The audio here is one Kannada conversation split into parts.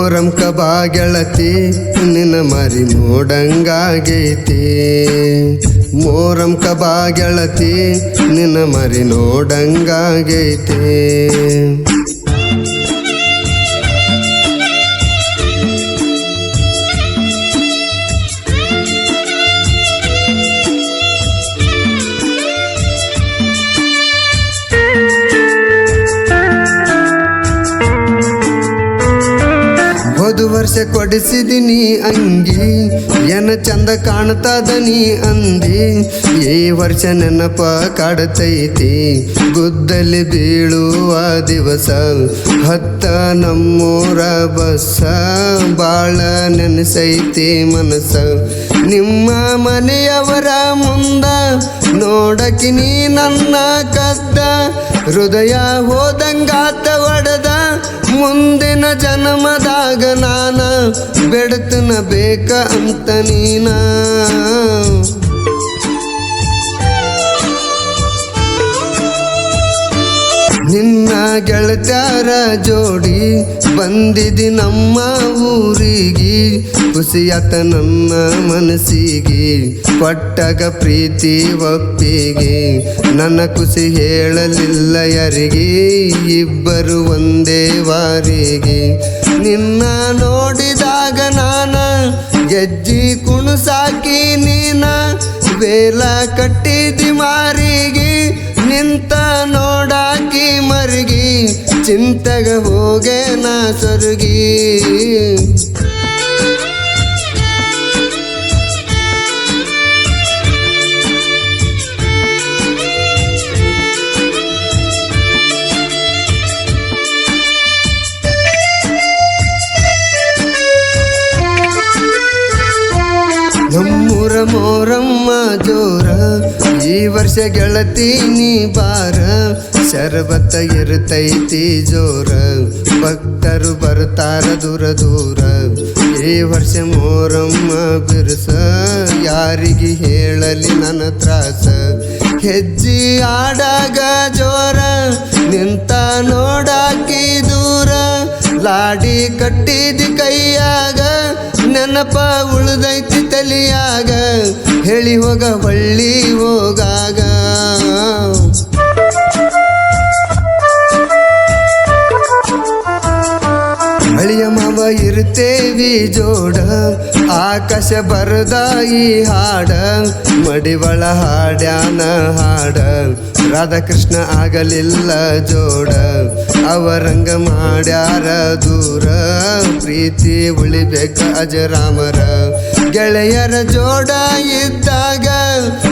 ಮೋರಂಕ ಬಾ ಗೆಳತಿ ನಿನ್ನ ಮರಿ ನೋಡಂಗಾಗೈತಿ ಮೋರಂಕ ಬಾ ಗೆಳತಿ ನಿನ್ನ ಮರಿ ನೋಡಂಗಾಗೈತಿ ಹೋದ ವರ್ಷ ಕೊಡಿಸಿದಿನಿ ಅಂಗಿ ಏನ ಚಂದ ಕಾಣ್ತದ ನೀ ಅಂದಿ ಈ ವರ್ಷ ನೆನಪ ಕಾಡತೈತಿ ಗುದ್ದಲಿ ಬೀಳುವ ದಿವಸ ಹತ್ತ ನಮ್ಮೂರ ಬಸ್ಸ ಬಾಳ ನೆನಸೈತಿ ಮನಸ್ಸ ನಿಮ್ಮ ಮನೆಯವರ ಮುಂದ ನೋಡಕಿ ನೀ ನನ್ನ ಕದ್ದ ಹೃದಯ ಹೋದಂಗಾತ ಒಡದ ಮುಂದಿನ ಜನ್ಮದಾಗ ನಾನ ಬೆಡತನ ಬೇಕ ಅಂತ ನೀನ ನಿನ್ನ ಗೆಳತ್ಯಾರ ಜೋಡಿ ಬಂದಿದಿ ನಮ್ಮ ಊರಿಗೆ ಖುಷಿಯಾತ ನನ್ನ ಮನಸ್ಸಿಗೆ ಕೊಟ್ಟಾಗ ಪ್ರೀತಿ ಒಪ್ಪಿಗೆ ನನ್ನ ಖುಷಿ ಹೇಳಲಿಲ್ಲ ಯಾರಿಗೆ ಇಬ್ಬರು ಒಂದೇ ವಾರಿಗೆ ನಿನ್ನ ನೋಡಿದಾಗ ನಾನ ಗೆಜ್ಜಿ ಕುಣಸಾಕಿ ನೀನ ವೇಲ ಕಟ್ಟಿದಿ ಮಾರಿಗೆ ನಿಂತ ನೋಡಾಕಿ ಮರ್ಗಿ ಚಿಂತೆಗ ಹೋಗೆ ನಾ ಸೊರ್ಗಿ ನಮ್ಮೂರ ಮೋರಮ್ಮ ಜೋರ ಈ ವರ್ಷ ಗೆಳತಿ ನೀ ಬಾರ ಶರಬತ್ತ ಇರ್ತೈತಿ ಜೋರ ಭಕ್ತರು ಬರ್ತಾರ ದೂರ ದೂರ ಈ ವರ್ಷ ಮೋರಮ್ಮ ಬಿರುಸ ಯಾರಿಗೆ ಹೇಳಲಿ ನನ್ನ ತ್ರಾಸ ಹೆಜ್ಜಿ ಆಡಾಗ ಜೋರ ನಿಂತ ನೋಡಾಕಿ ದೂರ ಲಾಡಿ ಕಟ್ಟಿದಿ ಕೈಯಾಗ ನೆನಪ ಉಳ್ದೈತಿ ತಲಿಯಾಗ ಹೇಳಿ ಹೋಗ ಬಳ್ಳಿ ಹೋಗಾಗ ಹಳಿಯ ಮಾವ ಇರ್ತೇವಿ ಜೋಡ ಆಕಾಶ ಬರದ ಈ ಹಾಡ ಮಡಿವಳ ಹಾಡ್ಯಾನ ಹಾಡ ರಾಧಾಕೃಷ್ಣ ಆಗಲಿಲ್ಲ ಜೋಡ ಅವರಂಗ ಮಾಡ್ಯಾರ ದೂರ ಪ್ರೀತಿ ಉಳಿಬೇಕ ಅಜರಾಮರ ಗೆಳೆಯರ ಜೋಡ ಇದ್ದಾಗ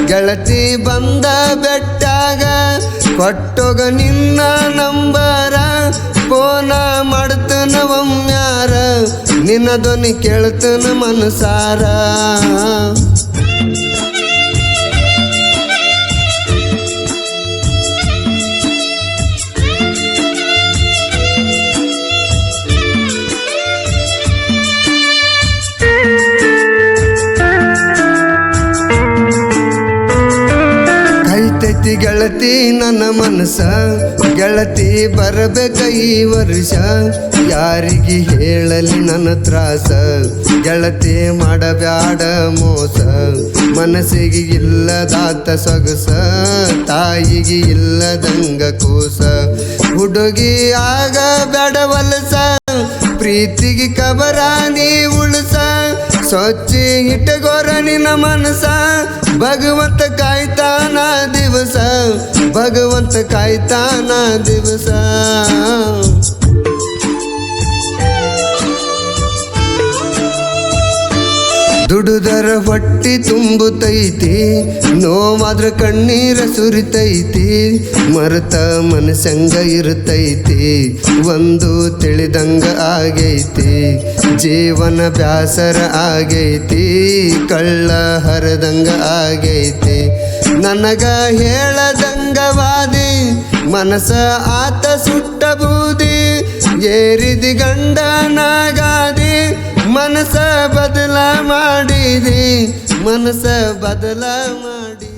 ಗೆಳತಿ ಬಂದ ಬೆಟ್ಟಾಗ ಕೊಟ್ಟೋಗ ನಿನ್ನ ನಂಬರ ಫೋನ ಮಾಡ್ತನ ಒಮ್ಮ್ಯಾರ ನಿನ್ನ ಧ್ವನಿ ಕೇಳ್ತನ ಮನಸಾರ ಕೈತೈತಿ ಗೆಳತಿ ನನ್ನ ಮನಸ ಗೆಳತಿ ಬರಬೇಕ ಈ ವರ್ಷ ಯಾರಿಗೆ ಹೇಳಲಿ ನನ್ನ ತ್ರಾಸ ಗೆಳತಿ ಮಾಡಬ್ಯಾಡ ಮೋಸ ಮನಸ್ಸಿಗೆ ಇಲ್ಲದಾತ ಸೊಗಸ ತಾಯಿಗೆ ಇಲ್ಲದಂಗ ಕೂಸ ಹುಡುಗಿ ಆಗ ಬೇಡ ವಲಸ ಪ್ರೀತಿಗೆ ಕಬರ ನೀ ಉಳಸ ಸ್ವಚ್ಛಿ ಇಟ್ಟಗೋರ ನಿನ್ನ ಮನಸ ಭಗವಂತ ಕಾಯ್ತಾನ ದಿವಸ ಭಗವಂತ ಕಾಯ್ತಾನ ದಿವಸ ದುಡುದರ ಹೊಟ್ಟಿ ತುಂಬುತ್ತೈತಿ ನೋವಾದ್ರ ಕಣ್ಣೀರ ಸುರಿತೈತಿ ಮರೆತ ಮನಸಂಗ ಇರುತ್ತೈತಿ ಒಂದು ತಿಳಿದಂಗ ಆಗೈತಿ ಜೀವನ ಬ್ಯಾಸರ ಆಗೈತಿ ಕಳ್ಳ ಹರದಂಗ ಆಗೈತಿ ನನಗ ಹೇಳದಂಗವಾದಿ ಮನಸ ಆತ ಸುಟ್ಟ ಬೂದಿ ಏರಿದಿ ಗಂಡನಾಗಾದಿ ಮನಸ ಬದಲ ಮಾಡಿದಿ ಮನಸ ಬದಲ ಮಾಡಿ